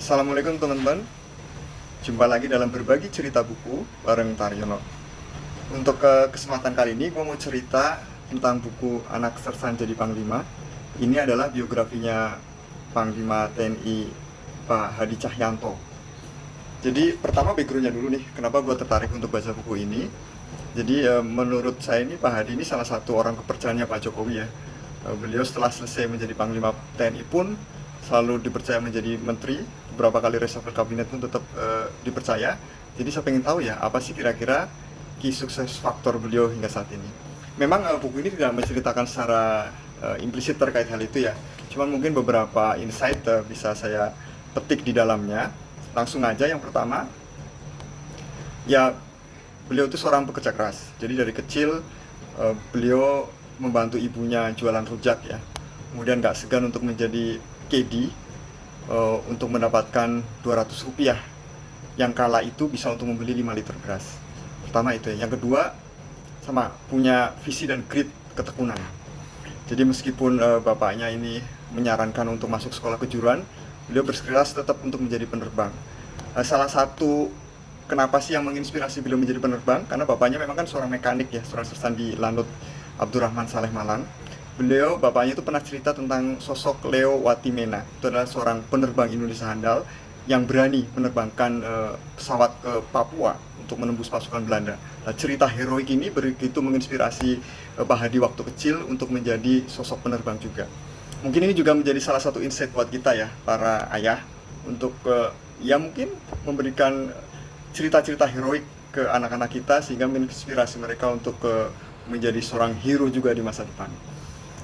Assalamualaikum teman-teman, jumpa lagi dalam berbagi cerita buku bareng Taryono. Untuk kesempatan kali ini gue mau cerita tentang buku Anak Sersan Jadi Panglima. Ini adalah biografinya Panglima TNI Pak Hadi Cahyanto. Jadi pertama backgroundnya dulu nih, kenapa gue tertarik untuk baca buku ini. Jadi menurut saya ini Pak Hadi ini salah satu orang kepercayaannya Pak Jokowi ya. Beliau setelah selesai menjadi Panglima TNI pun selalu dipercaya menjadi menteri, beberapa kali reshuffle kabinet pun tetap dipercaya. Jadi saya pengen tahu ya, apa sih kira-kira key sukses faktor beliau hingga saat ini. Memang buku ini tidak menceritakan secara implisit terkait hal itu ya, cuman mungkin beberapa insight bisa saya petik di dalamnya. Langsung aja, yang pertama, ya beliau itu seorang pekerja keras. Jadi dari kecil beliau membantu ibunya jualan rujak ya. Kemudian nggak segan untuk menjadi KD untuk mendapatkan 200 rupiah yang kala itu bisa untuk membeli 5 liter beras. Pertama itu ya. Yang kedua, sama punya visi dan grit, ketekunan. Jadi meskipun bapaknya ini menyarankan untuk masuk sekolah kejuruan, beliau bersikeras tetap untuk menjadi penerbang. Salah satu kenapa sih yang menginspirasi beliau menjadi penerbang, karena bapaknya memang kan seorang mekanik ya, seorang sersan di Lanut Abdurrahman Saleh Malang. Bapaknya itu pernah cerita tentang sosok Leo Watimena. Itu adalah seorang penerbang Indonesia handal yang berani menerbangkan pesawat ke Papua untuk menembus pasukan Belanda. Nah, cerita heroik ini begitu menginspirasi Pak Hadi waktu kecil untuk menjadi sosok penerbang juga. Mungkin ini juga menjadi salah satu insight buat kita ya, para ayah, untuk ya mungkin memberikan cerita-cerita heroik ke anak-anak kita sehingga menginspirasi mereka untuk menjadi seorang hero juga di masa depan.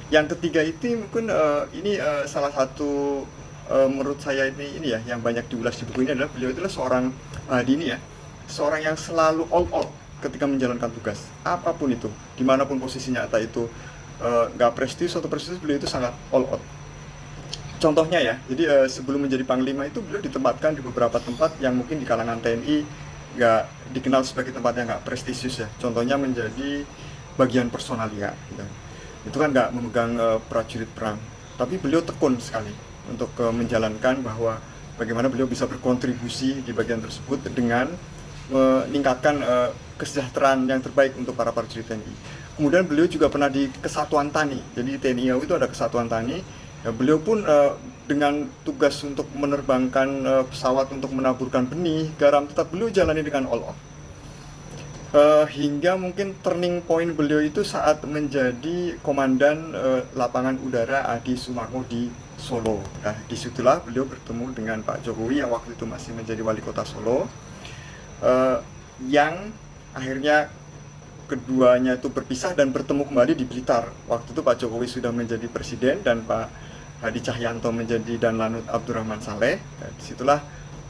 Yang ketiga itu mungkin ini salah satu menurut saya ini ya yang banyak diulas di buku ini adalah beliau adalah seorang Hadi ini ya, seorang yang selalu all out ketika menjalankan tugas apapun itu, dimanapun posisinya, entah itu nggak prestisius atau prestisius, beliau itu sangat all out. Contohnya ya, jadi sebelum menjadi panglima itu beliau ditempatkan di beberapa tempat yang mungkin di kalangan TNI nggak dikenal sebagai tempat yang nggak prestisius ya. Contohnya menjadi bagian personalia gitu. Itu kan nggak memegang prajurit perang, tapi beliau tekun sekali untuk menjalankan bahwa bagaimana beliau bisa berkontribusi di bagian tersebut dengan meningkatkan kesejahteraan yang terbaik untuk para prajurit TNI. Kemudian beliau juga pernah di Kesatuan Tani, jadi TNI AU itu ada Kesatuan Tani. Ya, beliau pun dengan tugas untuk menerbangkan pesawat untuk menaburkan benih, garam, tetap beliau jalani dengan all out. Hingga mungkin turning point beliau itu saat menjadi komandan lapangan udara Adi Sumarmo di Solo. Nah, disitulah beliau bertemu dengan Pak Jokowi yang waktu itu masih menjadi wali kota Solo, yang akhirnya keduanya itu berpisah dan bertemu kembali di Blitar. Waktu itu Pak Jokowi sudah menjadi presiden dan Pak Hadi Cahyanto menjadi dan Lanut Abdurrahman Saleh. Nah, disitulah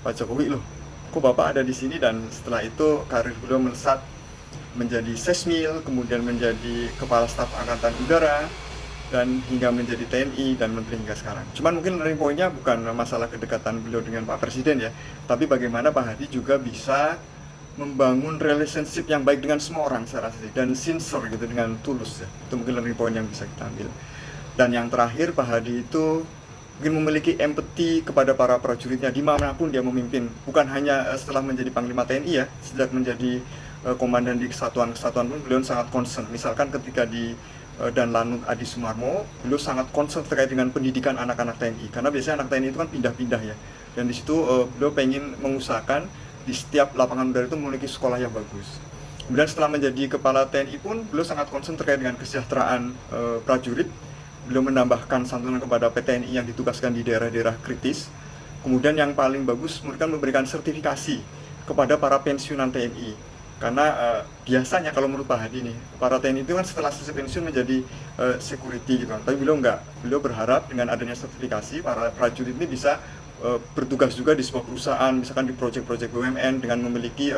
Pak Jokowi, loh kok Bapak ada di sini, dan setelah itu karir beliau melesat menjadi Sesmil, kemudian menjadi Kepala Staf Angkatan Udara, dan hingga menjadi TNI dan Menteri hingga sekarang. Cuman mungkin learning point-nya bukan masalah kedekatan beliau dengan Pak Presiden ya, tapi bagaimana Pak Hadi juga bisa membangun relationship yang baik dengan semua orang secara asli dan sincere gitu, dengan tulus ya. Itu mungkin learning point yang bisa kita ambil. Dan yang terakhir, Pak Hadi itu mungkin memiliki empati kepada para prajuritnya dimanapun dia memimpin. Bukan hanya setelah menjadi Panglima TNI ya, sejak menjadi komandan di kesatuan-kesatuan pun beliau sangat concern. Misalkan ketika di dan Lanut Adi Sumarmo, beliau sangat concern terkait dengan pendidikan anak-anak TNI. Karena biasanya anak TNI itu kan pindah-pindah ya. Dan di situ beliau pengen mengusahakan di setiap lapangan udara itu memiliki sekolah yang bagus. Kemudian setelah menjadi kepala TNI pun beliau sangat concern terkait dengan kesejahteraan prajurit. Beliau menambahkan santunan kepada PTNI yang ditugaskan di daerah-daerah kritis. Kemudian yang paling bagus memberikan sertifikasi kepada para pensiunan TNI. Karena biasanya kalau menurut Pak Hadi nih, para TNI itu kan setelah selesai pensiun menjadi security gitu kan. Tapi beliau enggak. Beliau berharap dengan adanya sertifikasi para prajurit ini bisa bertugas juga di sebuah perusahaan, misalkan di proyek-proyek BUMN dengan memiliki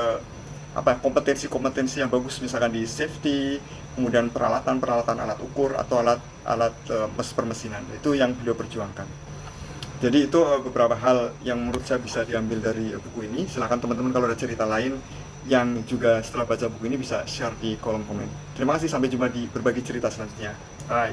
kompetensi-kompetensi yang bagus, misalkan di safety, kemudian peralatan-peralatan alat ukur atau alat permesinan. Itu yang beliau perjuangkan. Jadi itu beberapa hal yang menurut saya bisa diambil dari buku ini. Silahkan teman-teman kalau ada cerita lain yang juga setelah baca buku ini bisa share di kolom komen. Terima kasih, sampai jumpa di berbagi cerita selanjutnya. Bye.